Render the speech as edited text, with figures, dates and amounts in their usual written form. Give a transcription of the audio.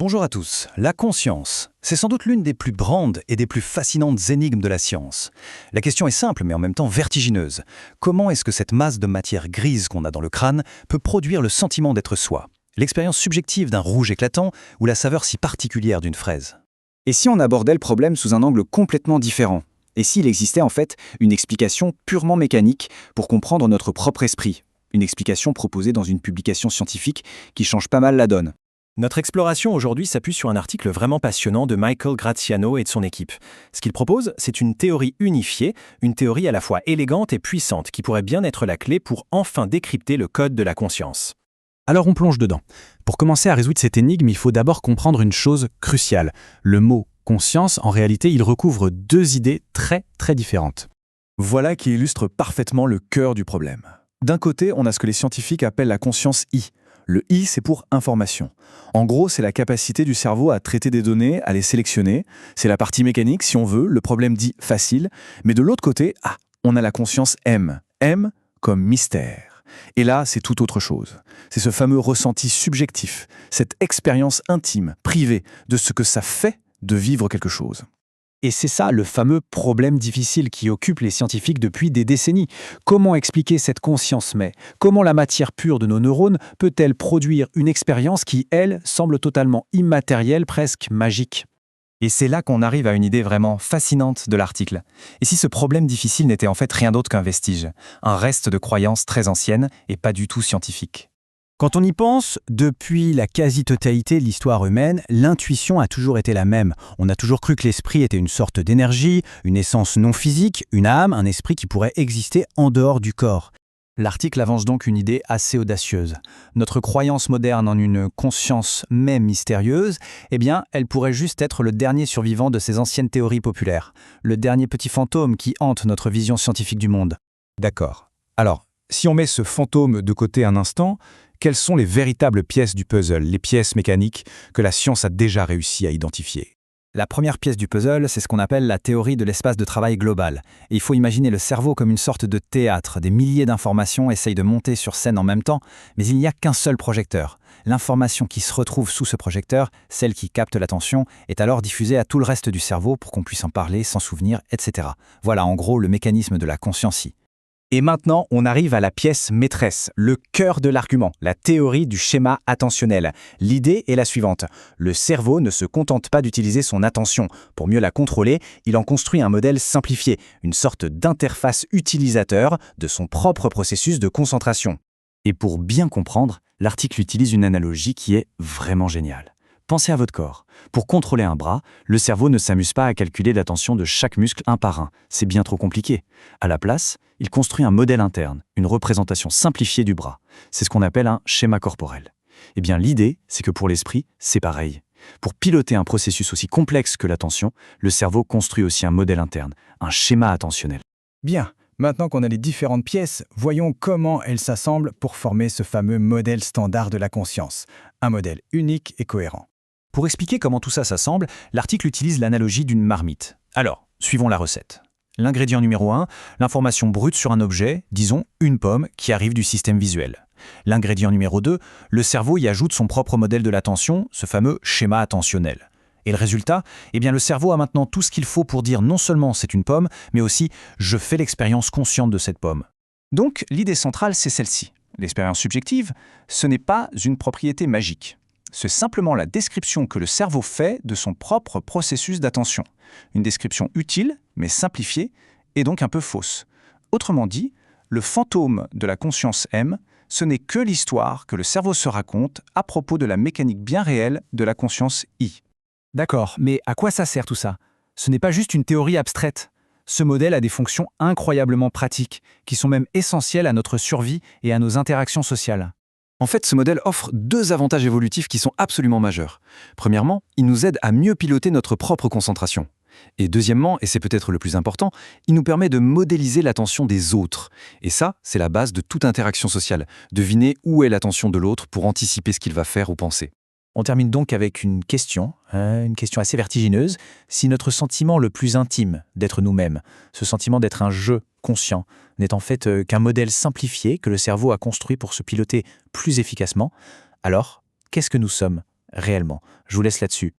Bonjour à tous. La conscience, c'est sans doute l'une des plus grandes et des plus fascinantes énigmes de la science. La question est simple mais en même temps vertigineuse. Comment est-ce que cette masse de matière grise qu'on a dans le crâne peut produire le sentiment d'être soi? L'expérience subjective d'un rouge éclatant ou la saveur si particulière d'une fraise? Et si on abordait le problème sous un angle complètement différent? Et s'il existait en fait une explication purement mécanique pour comprendre notre propre esprit? Une explication proposée dans une publication scientifique qui change pas mal la donne. Notre exploration aujourd'hui s'appuie sur un article vraiment passionnant de Michael Graziano et de son équipe. Ce qu'il propose, c'est une théorie unifiée, une théorie à la fois élégante et puissante qui pourrait bien être la clé pour enfin décrypter le code de la conscience. Alors on plonge dedans. Pour commencer à résoudre cette énigme, il faut d'abord comprendre une chose cruciale. Le mot « conscience », en réalité, il recouvre deux idées très différentes. Voilà qui illustre parfaitement le cœur du problème. D'un côté, on a ce que les scientifiques appellent la conscience I. Le I, c'est pour information. En gros, c'est la capacité du cerveau à traiter des données, à les sélectionner. C'est la partie mécanique, si on veut, le problème dit facile. Mais de l'autre côté, on a la conscience M. M comme mystère. Et là, c'est tout autre chose. C'est ce fameux ressenti subjectif, cette expérience intime, privée, de ce que ça fait de vivre quelque chose. Et c'est ça le fameux problème difficile qui occupe les scientifiques depuis des décennies. Comment expliquer cette conscience mais? Comment la matière pure de nos neurones peut-elle produire une expérience qui, elle, semble totalement immatérielle, presque magique? Et c'est là qu'on arrive à une idée vraiment fascinante de l'article. Et si ce problème difficile n'était en fait rien d'autre qu'un vestige, un reste de croyances très anciennes et pas du tout scientifiques? Quand on y pense, depuis la quasi-totalité de l'histoire humaine, l'intuition a toujours été la même. On a toujours cru que l'esprit était une sorte d'énergie, une essence non physique, une âme, un esprit qui pourrait exister en dehors du corps. L'article avance donc une idée assez audacieuse. Notre croyance moderne en une conscience même mystérieuse, elle pourrait juste être le dernier survivant de ces anciennes théories populaires, le dernier petit fantôme qui hante notre vision scientifique du monde. D'accord. Alors, si on met ce fantôme de côté un instant, quelles sont les véritables pièces du puzzle, les pièces mécaniques que la science a déjà réussi à identifier? La première pièce du puzzle, c'est ce qu'on appelle la théorie de l'espace de travail global. Et il faut imaginer le cerveau comme une sorte de théâtre. Des milliers d'informations essayent de monter sur scène en même temps, mais il n'y a qu'un seul projecteur. L'information qui se retrouve sous ce projecteur, celle qui capte l'attention, est alors diffusée à tout le reste du cerveau pour qu'on puisse en parler, s'en souvenir, etc. Voilà en gros le mécanisme de la conscientie. Et maintenant, on arrive à la pièce maîtresse, le cœur de l'argument, la théorie du schéma attentionnel. L'idée est la suivante. Le cerveau ne se contente pas d'utiliser son attention. Pour mieux la contrôler, il en construit un modèle simplifié, une sorte d'interface utilisateur de son propre processus de concentration. Et pour bien comprendre, l'article utilise une analogie qui est vraiment géniale. Pensez à votre corps. Pour contrôler un bras, le cerveau ne s'amuse pas à calculer l'attention de chaque muscle un par un. C'est bien trop compliqué. À la place, il construit un modèle interne, une représentation simplifiée du bras. C'est ce qu'on appelle un schéma corporel. Eh bien, l'idée, c'est que pour l'esprit, c'est pareil. Pour piloter un processus aussi complexe que l'attention, le cerveau construit aussi un modèle interne, un schéma attentionnel. Bien, maintenant qu'on a les différentes pièces, voyons comment elles s'assemblent pour former ce fameux modèle standard de la conscience. Un modèle unique et cohérent. Pour expliquer comment tout ça s'assemble, l'article utilise l'analogie d'une marmite. Alors, suivons la recette. L'ingrédient numéro 1, l'information brute sur un objet, disons une pomme, qui arrive du système visuel. L'ingrédient numéro 2, le cerveau y ajoute son propre modèle de l'attention, ce fameux schéma attentionnel. Et le résultat, le cerveau a maintenant tout ce qu'il faut pour dire non seulement c'est une pomme, mais aussi je fais l'expérience consciente de cette pomme. Donc, l'idée centrale, c'est celle-ci. L'expérience subjective, ce n'est pas une propriété magique. C'est simplement la description que le cerveau fait de son propre processus d'attention. Une description utile, mais simplifiée, et donc un peu fausse. Autrement dit, le fantôme de la conscience M, ce n'est que l'histoire que le cerveau se raconte à propos de la mécanique bien réelle de la conscience I. D'accord, mais à quoi ça sert tout ça? Ce n'est pas juste une théorie abstraite. Ce modèle a des fonctions incroyablement pratiques, qui sont même essentielles à notre survie et à nos interactions sociales. En fait, ce modèle offre deux avantages évolutifs qui sont absolument majeurs. Premièrement, il nous aide à mieux piloter notre propre concentration. Et deuxièmement, et c'est peut-être le plus important, il nous permet de modéliser l'attention des autres. Et ça, c'est la base de toute interaction sociale. Deviner où est l'attention de l'autre pour anticiper ce qu'il va faire ou penser. On termine donc avec une question assez vertigineuse. Si notre sentiment le plus intime d'être nous-mêmes, ce sentiment d'être un je conscient, n'est en fait qu'un modèle simplifié que le cerveau a construit pour se piloter plus efficacement, alors qu'est-ce que nous sommes? réellement? Je vous laisse là-dessus.